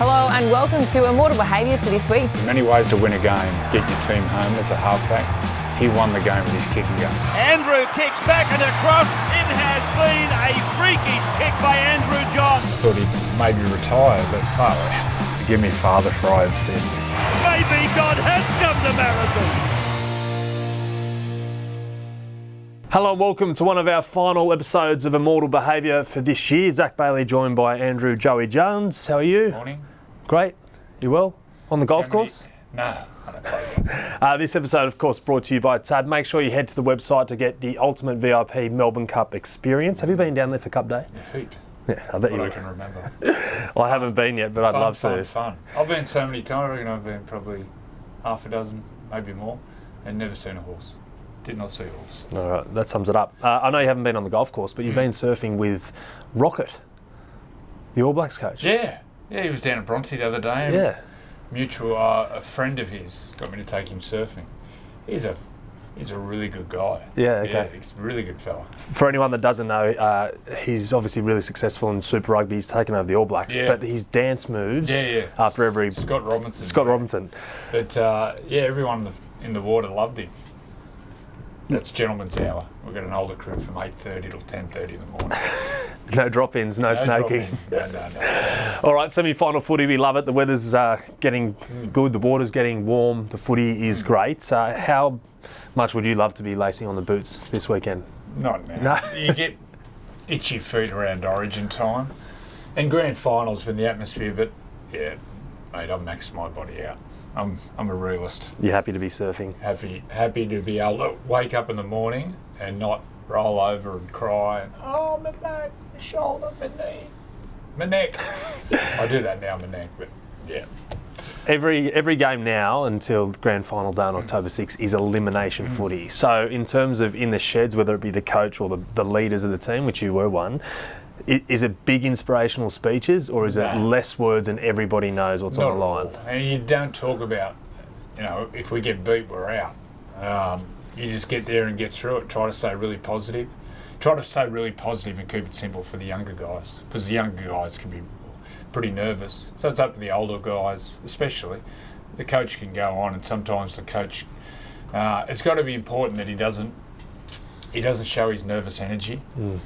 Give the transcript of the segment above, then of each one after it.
Hello and welcome to Immortal Behaviour for this week. Many ways to win a game. Get your team home as a halfback. He won the game with his kicking game. Andrew kicks back and across. It has been a freakish kick by Andrew Johns. I thought he'd maybe retire, but forgive me, Father, for I have said. Maybe God has come to Marathon. Hello and welcome to one of our final episodes of Immortal Behaviour for this year. Zac Bailey joined by Andrew Joey Johns. How are you? Morning. Great. You well? On the golf course? No, I don't play. This episode, of course, brought to you by Tab. Make sure you head to the website to get the ultimate VIP Melbourne Cup experience. Have you been down there for Cup Day? A heap. Yeah, I bet you I will. can remember. I haven't been yet, but I'd love to. Fun. I've been so many times. I reckon I've been probably half a dozen, maybe more, and never seen a horse. Did not see a horse. All right, that sums it up. I know you haven't been on the golf course, but you've been surfing with Rocket, the All Blacks coach. Yeah, he was down at Bronte the other day. And Yeah. Mutual, a friend of his got me to take him surfing. He's a really good guy. Yeah, okay. Yeah, he's a really good fella. For anyone that doesn't know, he's obviously really successful in Super Rugby. He's taken over the All Blacks, Yeah. but his dance moves after every... Scott Robinson. Scott Robinson. But everyone in the water loved him. That's gentleman's hour. We've got an older crew from 8:30 till 10:30 in the morning. No drop-ins, no snaking. No. All right, semi-final footy, we love it. The weather's getting good, the water's getting warm, the footy is great. How much would you love to be lacing on the boots this weekend? Not now. No. You get itchy feet around Origin time and grand finals when the atmosphere, but yeah, mate, I've maxed my body out. I'm a realist. You're happy to be surfing? Happy to be able to wake up in the morning and not roll over and cry and, oh, my back, my shoulder, my knee, my neck. I do that now, my neck, but yeah. Every game now until grand final day on October 6th is elimination footy. So in terms of in the sheds, whether it be the coach or the leaders of the team, which you were one, is it big inspirational speeches or is it less words and everybody knows what's on the line? And you don't talk about, if we get beat, we're out. You just get there and get through it. Try to stay really positive. And keep it simple for the younger guys, because the younger guys can be pretty nervous. So it's up to the older guys, especially. The coach can go on, and sometimes the coach, it's got to be important that he doesn't show his nervous energy.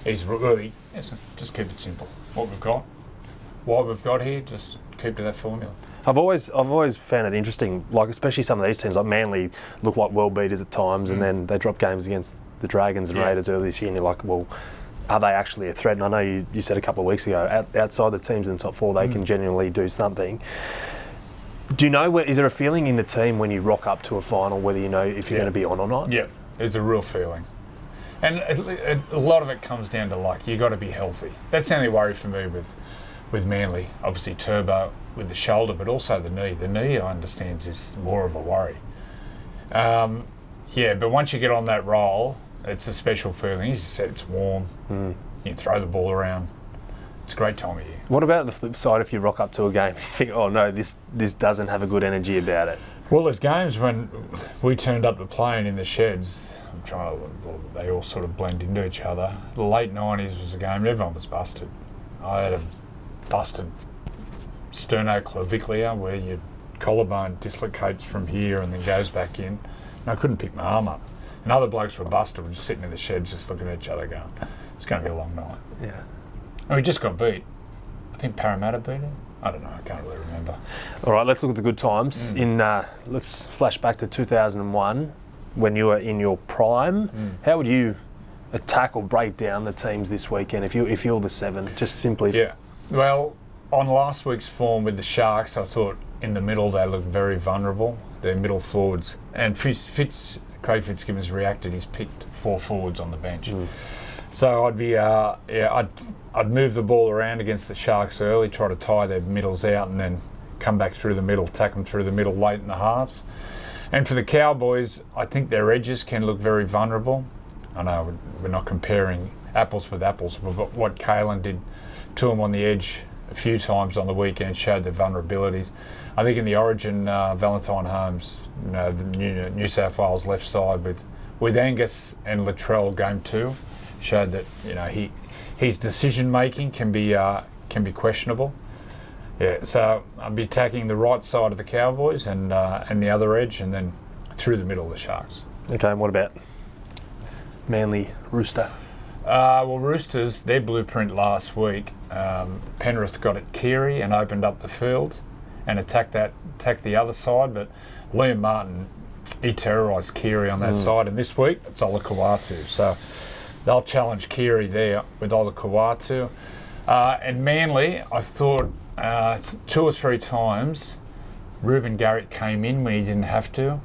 He's really, just keep it simple. What we've got here, just keep to that formula. I've always found it interesting, like especially some of these teams, like Manly look like world beaters at times, and then they drop games against the Dragons and Raiders early this year, and you're like, well, are they actually a threat? And I know you said a couple of weeks ago, outside the teams in the top four, they can genuinely do something. Do you know, is there a feeling in the team when you rock up to a final, whether you know if you're going to be on or not? Yeah, there's a real feeling. And a lot of it comes down to luck. You got to be healthy. That's the only worry for me with Manly. Obviously, Turbo with the shoulder, but also the knee. The knee, I understand, is more of a worry. But once you get on that roll, it's a special feeling. As you said, it's warm. You can throw the ball around. It's a great time of year. What about the flip side if you rock up to a game? You think, oh no, this doesn't have a good energy about it. Well, there's games when we turned up to playing in the sheds. They all sort of blend into each other. The late 90s was a game, everyone was busted. I had a busted sternoclavicula where your collarbone dislocates from here and then goes back in. And I couldn't pick my arm up. And other blokes were busted, were just sitting in the sheds just looking at each other going, it's going to be a long night. Yeah. And we just got beat. I think Parramatta beat it. I don't know, I can't really remember. All right, let's look at the good times. Let's flash back to 2001. When you were in your prime, how would you attack or break down the teams this weekend if you're the seven, just simply? Yeah, well, on last week's form with the Sharks, I thought in the middle they looked very vulnerable, their middle forwards. And Craig Fitzgibbons reacted, he's picked 4 forwards on the bench. So I'd be, I'd move the ball around against the Sharks early, try to tie their middles out and then come back through the middle, attack them through the middle late in the halves. And for the Cowboys, I think their edges can look very vulnerable. I know we're not comparing apples with apples, but what Kalen did to them on the edge a few times on the weekend showed their vulnerabilities. I think in the Origin, Valentine Holmes, the New South Wales left side with Angus and Latrell game 2 showed that his decision making can be questionable. Yeah, so I'll be attacking the right side of the Cowboys and the other edge, and then through the middle of the Sharks. Okay, and what about Manly Rooster? Well, Roosters, their blueprint last week, Penrith got at Keary and opened up the field and attacked the other side, but Liam Martin, he terrorised Keary on that side, and this week it's Ola Kawatu. So they'll challenge Keary there with Ola Kawatu. And Manly, I thought 2 or 3 times Reuben Garrick came in when he didn't have to,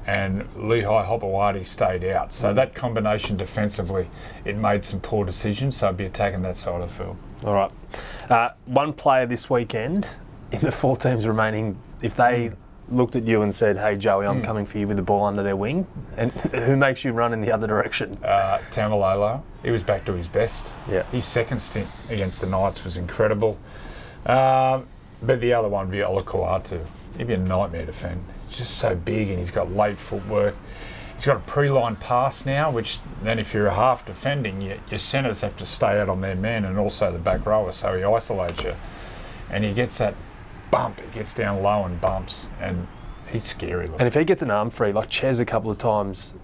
and Lehigh Hopewadi stayed out. So that combination defensively, it made some poor decisions, so I'd be attacking that side of the field. All right. One player this weekend in the 4 teams remaining, if they looked at you and said, hey, Joey, I'm coming for you with the ball under their wing, and who makes you run in the other direction? Tamalolo. He was back to his best. Yeah. His second stint against the Knights was incredible. But the other one would be Ola Kawatu. He'd be a nightmare to defend. He's just so big and he's got late footwork. He's got a pre-line pass now, which then if you're a half defending, your centres have to stay out on their men and also the back rower, so he isolates you. And he gets that bump, it gets down low and bumps, and he's scary looking. And if he gets an arm free, like Ches a couple of times,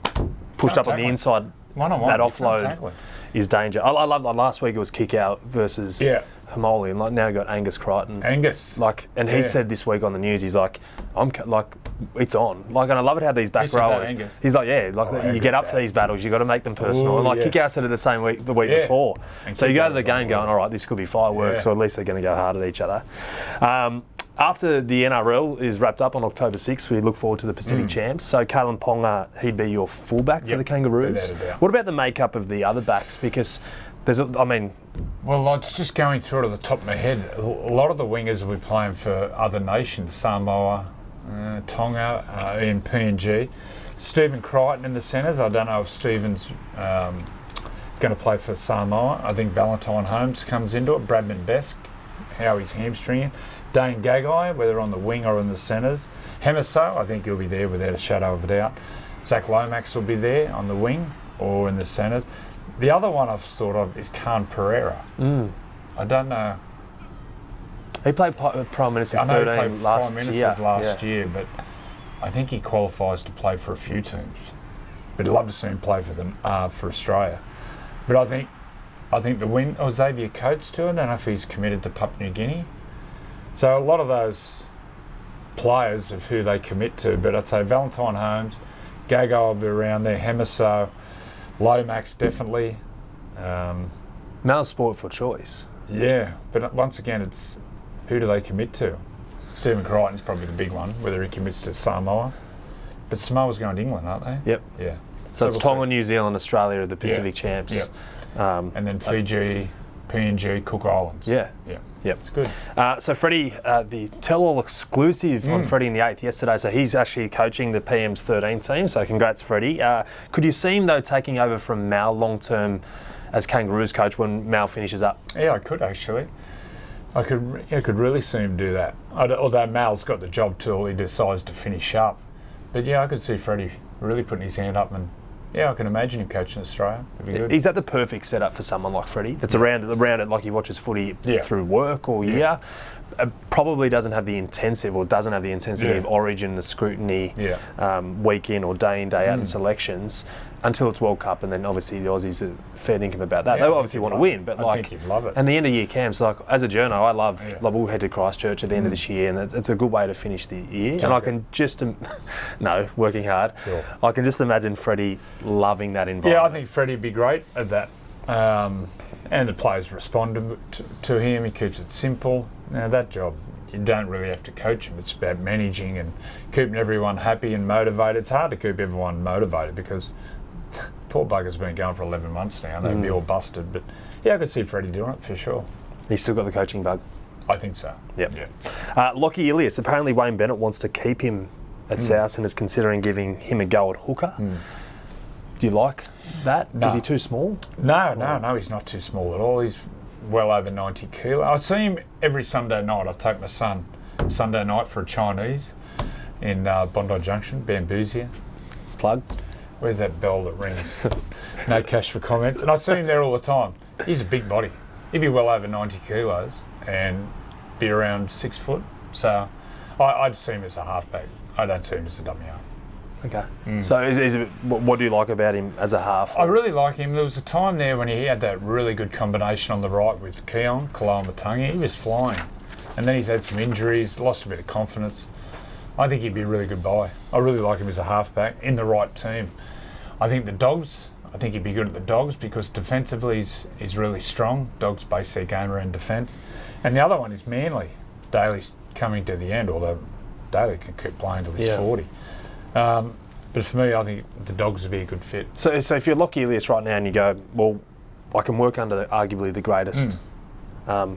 pushed up on the inside, one-on-one, that offload is danger. I love that. Last week it was kick out versus Hamoli, and like now you got Angus Crichton. And he said this week on the news, he's like, it's on. Like, and I love it how these back rowers. He's like, you get up for these battles, you got to make them personal. And like kick outs are the same week the week before. And so you go to the game going, all right, this could be fireworks, or at least they're going to go hard at each other. After the NRL is wrapped up on October 6th, we look forward to the Pacific Champs. So Kalen Ponga, he'd be your fullback for the Kangaroos. What about the makeup of the other backs? Because there's, well, it's just going through it at the top of my head. A lot of the wingers will be playing for other nations, Samoa, Tonga, in PNG. Stephen Crichton in the centres. I don't know if Stephen's going to play for Samoa. I think Valentine Holmes comes into it. Bradman Besk, how he's hamstringing. Dane Gagai, whether on the wing or in the centres. Hemiso, I think he'll be there without a shadow of a doubt. Zach Lomax will be there on the wing or in the centres. The other one I've thought of is Khan Pereira. I don't know. He played Prime Minister's 13 last year, but I think he qualifies to play for a few teams. But I'd love to see him play for them for Australia. But I think the win. Xavier Coates too. I don't know if he's committed to Papua New Guinea. So a lot of those players of who they commit to, but I'd say Valentine Holmes, Gago will be around there, Hemiso, Lomax definitely. Mal's sport for choice. Yeah, but once again, it's who do they commit to? Stephen Crichton's probably the big one, whether he commits to Samoa. But Samoa's going to England, aren't they? Yep. Yeah. So it's Tonga, New Zealand, Australia are the Pacific Champs. Yep. And then Fiji, PNG, Cook Islands. Yeah. Yeah. Yep. It's good. So Freddie, the tell-all exclusive on Freddie in the 8th yesterday, so he's actually coaching the PM's 13 team, so congrats Freddie. Could you see him though taking over from Mal long-term as Kangaroos coach when Mal finishes up? Yeah, I could actually. I could really see him do that. Although Mal's got the job till he decides to finish up. But yeah, I could see Freddie really putting his hand up, and yeah, I can imagine him coaching Australia. It'd be good. Is that the perfect setup for someone like Freddie? That's around it like he watches footy through work all year. Probably doesn't have the intensity of Origin, the scrutiny, week in or day out in selections until it's World Cup, and then obviously the Aussies are fair income about that. They obviously want to win, but I think you'd love it. And the end of year camps, like as a journo, I love we'll head to Christchurch at the end of this year, and it's a good way to finish the year. And I can just working hard. Sure. I can just imagine Freddie loving that environment. Yeah, I think Freddie'd be great at that. And the players respond to him. He keeps it simple. Now that job, you don't really have to coach him. It's about managing and keeping everyone happy and motivated. It's hard to keep everyone motivated because poor bugger's been going for 11 months now. They'd be all busted. But yeah, I could see Freddie doing it for sure. He's still got the coaching bug. I think so. Yep. Yeah. Lachlan Illias, apparently Wayne Bennett wants to keep him at South and is considering giving him a go at hooker. Do you like that? No. Is he too small? No, he's not too small at all. He's well over 90 kilo. I see him every Sunday night. I take my son Sunday night for a Chinese in Bondi Junction, Bambusia. Plug. Where's that bell that rings? No cash for comments. And I see him there all the time. He's a big body. He'd be well over 90 kilos. And be around 6 foot. So I'd see him as a halfback. I don't see him as a dummy half. Okay. So what do you like about him as a half? I really like him. There was a time there when he had that really good combination on the right with Keon, Kalamatangi. He was flying. And then he's had some injuries, lost a bit of confidence. I think he'd be a really good buy. I really like him as a halfback in the right team. I think he'd be good at the Dogs because defensively he's really strong. Dogs base their game around defence. And the other one is Manly. Daly's coming to the end, although Daly can keep playing till he's 40. But for me, I think the Dogs would be a good fit. So if you're Lachlan Illias right now and you go, well, I can work under arguably the greatest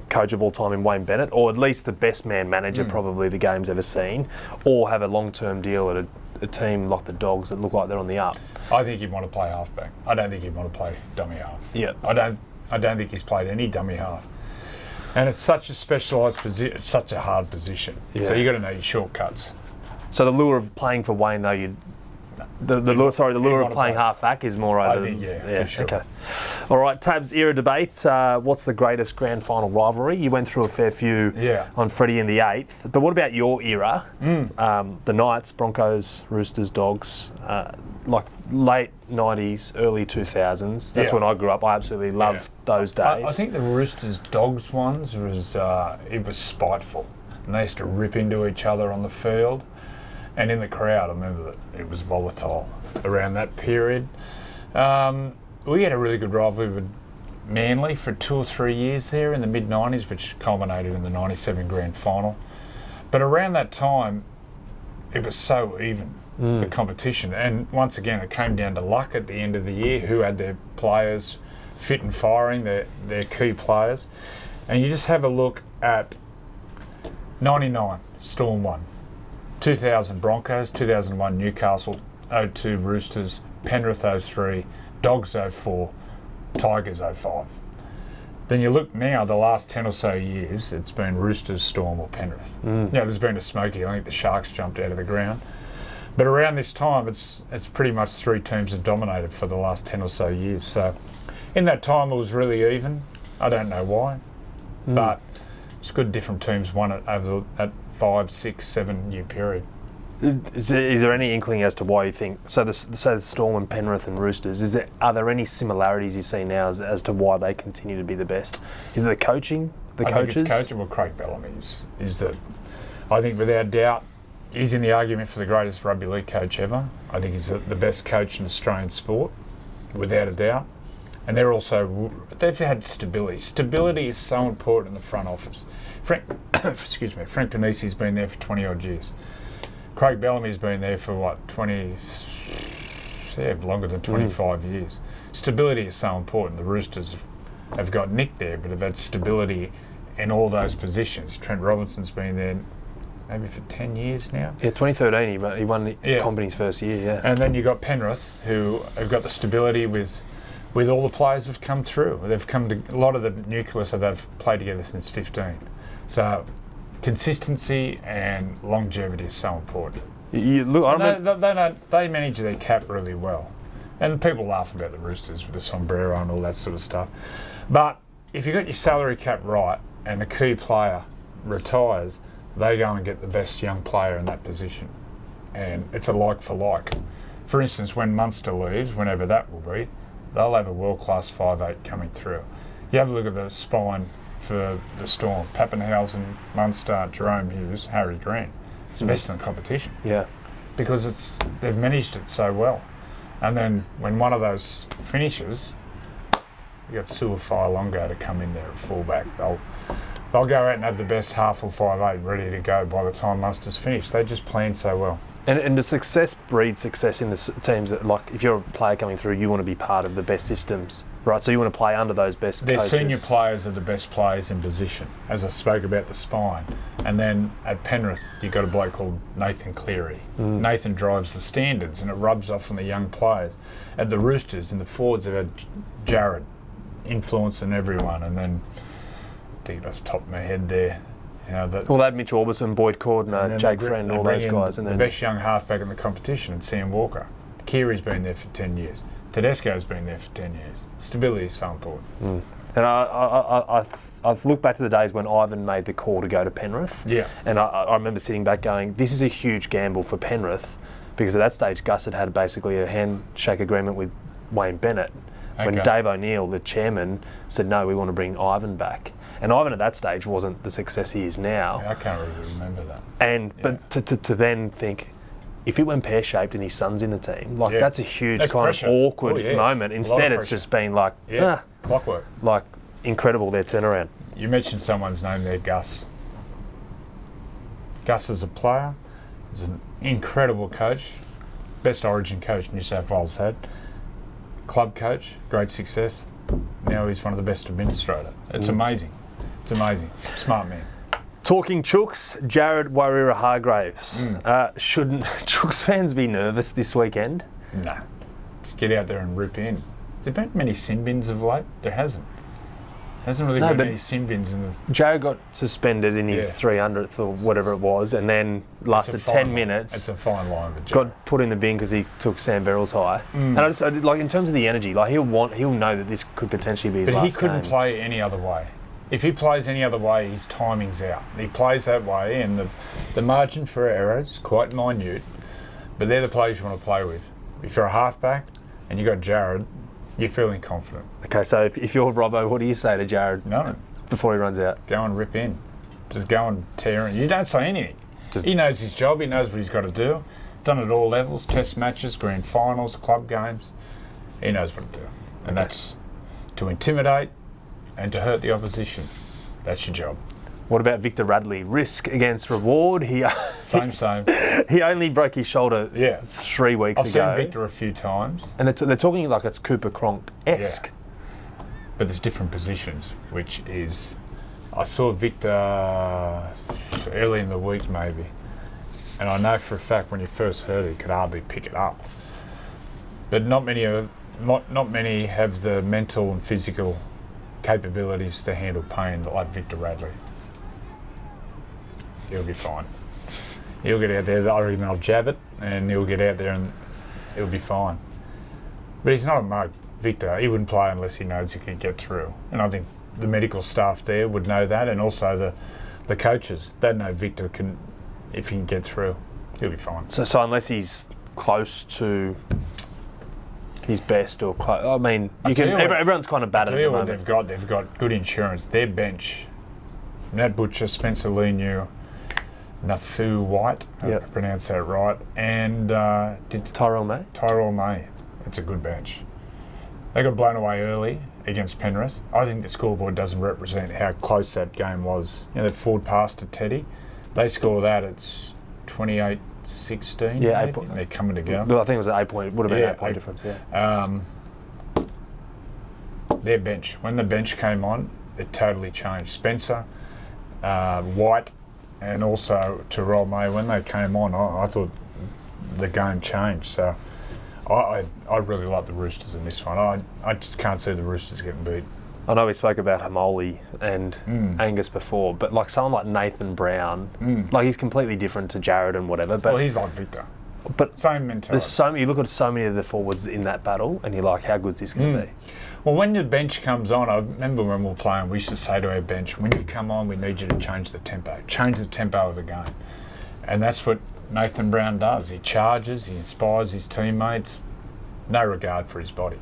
coach of all time in Wayne Bennett, or at least the best man manager probably the game's ever seen, or have a long-term deal at a team like the Dogs that look like they're on the up. I think he'd want to play halfback. I don't think he'd want to play dummy half. Yeah. I don't think he's played any dummy half. And it's such a specialised position. It's such a hard position. Yeah. So you got to know your shortcuts. So the lure of playing for Wayne, though, the lure of playing half-back is more over... I think, for sure. Okay. All right, Tabs, era debate. What's the greatest grand final rivalry? You went through a fair few on Freddie in the 8th. But what about your era? The Knights, Broncos, Roosters, Dogs, like late 90s, early 2000s. That's when I grew up. I absolutely loved those days. I think the Roosters Dogs ones was it was spiteful. And they used to rip into each other on the field. And in the crowd, I remember that it was volatile around that period. We had a really good rivalry with Manly for 2 or 3 years there in the mid-90s, which culminated in the 97 grand final. But around that time, it was so even, the competition. And once again, it came down to luck at the end of the year, who had their players fit and firing, their key players. And you just have a look at 99, Storm won. 2000 Broncos, 2001 Newcastle, 02 Roosters, Penrith 03, Dogs 04, Tigers 05. Then you look now, the last 10 or so years, it's been Roosters, Storm or Penrith. There's been a smoky. I think the Sharks jumped out of the ground. But around this time, it's pretty much 3 teams have dominated for the last 10 or so years. So in that time, it was really even. I don't know why, but it's good different teams won it over that 5, 6, 7 year period. Is there any inkling as to why you think, so the Storm and Penrith and Roosters, are there any similarities you see now as to why they continue to be the best? Is it the coaching, coaches? I think it's coaching. Well, Craig Bellamy is that, I think without doubt, he's in the argument for the greatest rugby league coach ever. I think he's the best coach in Australian sport, without a doubt. And they've had stability. Stability is so important in the front office. Frank Panisi's been there for 20 odd years. Craig Bellamy's been there for longer than 25 years. Stability is so important. The Roosters have got Nick there, but have had stability in all those positions. Trent Robinson's been there maybe for 10 years now. Yeah, 2013 he won the company's first year, And then you got Penrith, who have got the stability with all the players who've come through. A lot of the nucleus that they've played together since 15. So consistency and longevity is so important. They manage their cap really well. And people laugh about the Roosters with the sombrero and all that sort of stuff. But if you got your salary cap right and a key player retires, they go and get the best young player in that position. And it's a like for like. For instance, when Munster leaves, whenever that will be, they'll have a world-class 5'8" coming through. You have a look at the spine for the Storm. Pappenhausen, Munster, Jerome Hughes, Harry Green. It's the best in the competition. Yeah. Because they've managed it so well. And then when one of those finishes, you got Suafai Longo to come in there at fullback. They'll go out and have the best half or 5'8" ready to go by the time Munster's finished. They just plan so well. And the success breeds success in the teams that, like, if you're a player coming through, you want to be part of the best systems, right? So you want to play under those best coaches. Their senior players are the best players in position, as I spoke about the spine. And then at Penrith, you've got a bloke called Nathan Cleary. Nathan drives the standards and it rubs off on the young players. At the Roosters, in the forwards, they've had Jared influencing everyone. And then, I think off the top of my head there, they had Mitch Orbison, Boyd Cordner, Jake Friend, all those guys. And the best young halfback in the competition, and Sam Walker. Kiri's been there for 10 years. Tedesco's been there for 10 years. Stability is so important. And I've looked back to the days when Ivan made the call to go to Penrith. Yeah. And I remember sitting back going, this is a huge gamble for Penrith, because at that stage Gus had basically a handshake agreement with Wayne Bennett. When Dave O'Neill, the chairman, said, no, we want to bring Ivan back. And Ivan at that stage wasn't the success he is now. I can't really remember that. But to then think, if it went pear-shaped and his son's in the team, that's a huge That's kind pressure. of awkward moment. Instead, it's pressure. just been like, Clockwork. like incredible, their turnaround. You mentioned someone's name there, Gus. Gus is a player. He's an incredible coach. Best Origin coach New South Wales had. Club coach, great success. Now he's one of the best administrators. It's amazing. It's amazing. Smart man. Talking Chooks, Jared Wairira-Hargraves. Shouldn't Chooks fans be nervous this weekend? Nah. Just get out there and rip in. Has there been many sin bins of late? There hasn't. Hasn't really been many sin bins in the... Jared got suspended in his 300th or whatever it was, and then lasted 10 minutes. It's a fine line, but got put in the bin because he took Sam Verrills high. And I like, in terms of the energy, like he'll know that this could potentially be his last game. But he couldn't play any other way. If he plays any other way, his timing's out. He plays that way, and the margin for error is quite minute, but they're the players you want to play with. If you're a halfback and you got Jared, you're feeling confident. Okay, so if you're Robbo, what do you say to Jared before he runs out? Go and rip in. Just go and tear in. You don't say anything. He knows his job. He knows what he's got to do. He's done it at all levels, test matches, grand finals, club games. He knows what to do. And that's to intimidate and to hurt the opposition. That's your job. What about Victor Radley? Risk against reward. Same. He only broke his shoulder 3 weeks ago. I've seen Victor a few times. And they're talking like it's Cooper Cronk-esque. Yeah. But there's different positions, which is... I saw Victor early in the week maybe, and I know for a fact when he first heard it, he could hardly pick it up. But not many have the mental and physical capabilities to handle pain like Victor Radley. He'll be fine. He'll get out there, I reckon they'll jab it, and he'll get out there and he'll be fine. But he's not a mug, Victor. He wouldn't play unless he knows he can get through. And I think the medical staff there would know that, and also the coaches. They know Victor can, if he can get through, he'll be fine. So unless he's close to his best or close, I mean, everyone's kind of battered at the moment. They've got good insurance. Their bench, Nat Butcher, Spencer Leniu, Nafu White, I pronounce that right, and Tyrell May. Tyrell May. It's a good bench. They got blown away early against Penrith. I think the scoreboard doesn't represent how close that game was. You know, that forward pass to Teddy, they score that, it's 28-16. Yeah, 8 point. They're coming together. Well, I think it was an 8 point. Would have been an 8 point difference. Yeah. Their bench. When the bench came on, it totally changed. Spencer, White, and also Tyrell May. When they came on, I thought the game changed. So I really like the Roosters in this one. I just can't see the Roosters getting beat. I know we spoke about Hamoli and Angus before, but like someone like Nathan Brown, like he's completely different to Jared and whatever. But well, he's like Victor. But same mentality. There's so many, you look at so many of the forwards in that battle, and you're like, how good's this going to be? Well, when the bench comes on, I remember when we were playing, we used to say to our bench, when you come on, we need you to change the tempo of the game. And that's what Nathan Brown does. He charges, he inspires his teammates, no regard for his body.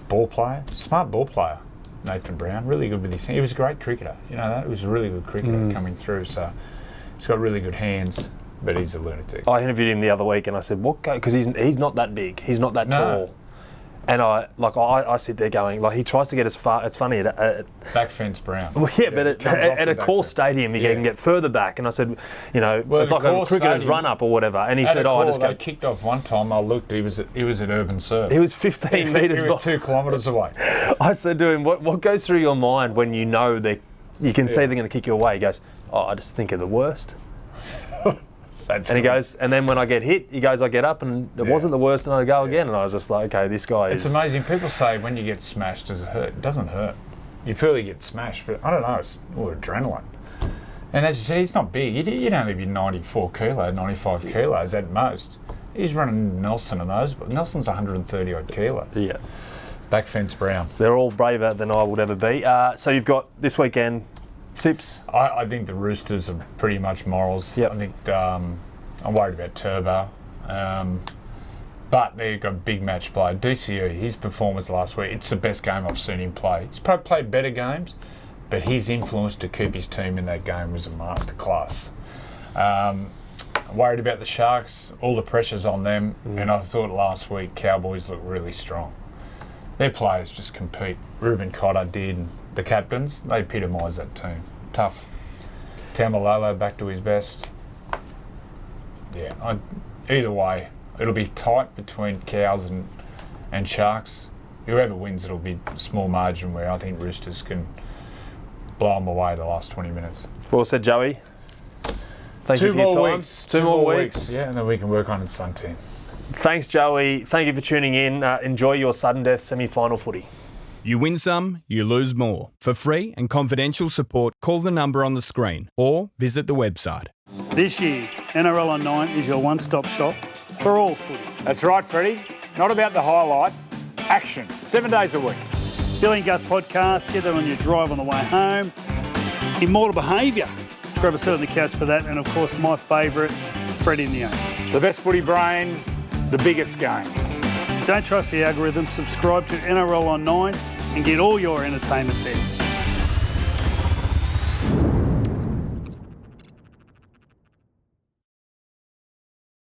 Ball player, smart ball player, Nathan Brown, really good with his hands. He was a great cricketer, you know that? He was a really good cricketer coming through, so he's got really good hands, but he's a lunatic. I interviewed him the other week and I said, what go? Because he's not that big, he's not that tall. And I sit there going, like, he tries to get as far, it's funny, back fence Brown. Well, yeah, but at a core stadium, you can get further back. And I said, you know, it's like a cricketer's run up or whatever. And he said, I just go. They kicked off one time, I looked, he was at Urban Surf. He was 15 metres. He was 2 kilometres away. I said to him, what goes through your mind when you know that you can see they're going to kick you away? He goes, I just think of the worst. He goes, and then when I get hit, he goes, I get up and it wasn't the worst, and I go again. And I was just like, okay, this guy is... It's amazing. People say when you get smashed, does it hurt? It doesn't hurt. You feel you get smashed, but I don't know, it's adrenaline. And as you say, he's not big. He'd only be 94 kilos, 95 kilos at most. He's running Nelson and those, but Nelson's 130 odd kilos. Yeah. Back fence brown. They're all braver than I would ever be. So you've got this weekend tips. I think the Roosters are pretty much morals. Yep. I think I'm worried about Turbo. But they've got a big match play. DCU, his performance last week, it's the best game I've seen him play. He's probably played better games, but his influence to keep his team in that game was a masterclass. Worried about the Sharks, all the pressure's on them, and I thought last week Cowboys looked really strong. Their players just compete. Ruben Cotter did, and the captains, they epitomise that team. Tough. Tamalolo back to his best. Yeah, either way, it'll be tight between Cows and Sharks. Whoever wins, it'll be a small margin where I think Roosters can blow them away the last 20 minutes. Well said, Joey. Thank you for your time. Two more weeks. Yeah, and then we can work on it Sunday. Thanks, Joey. Thank you for tuning in. Enjoy your sudden death semi-final footy. You win some, you lose more. For free and confidential support, call the number on the screen or visit the website. This year, NRL on 9 is your one-stop shop for all footy. That's right, Freddie. Not about the highlights. Action. 7 days a week. Billy and Gus podcast, get that on your drive on the way home. Immortal Behaviour. Grab a seat on the couch for that. And, of course, my favourite, Freddie in the Own. The best footy brains, the biggest games. Don't trust the algorithm. Subscribe to NRL on 9 and get all your entertainment there.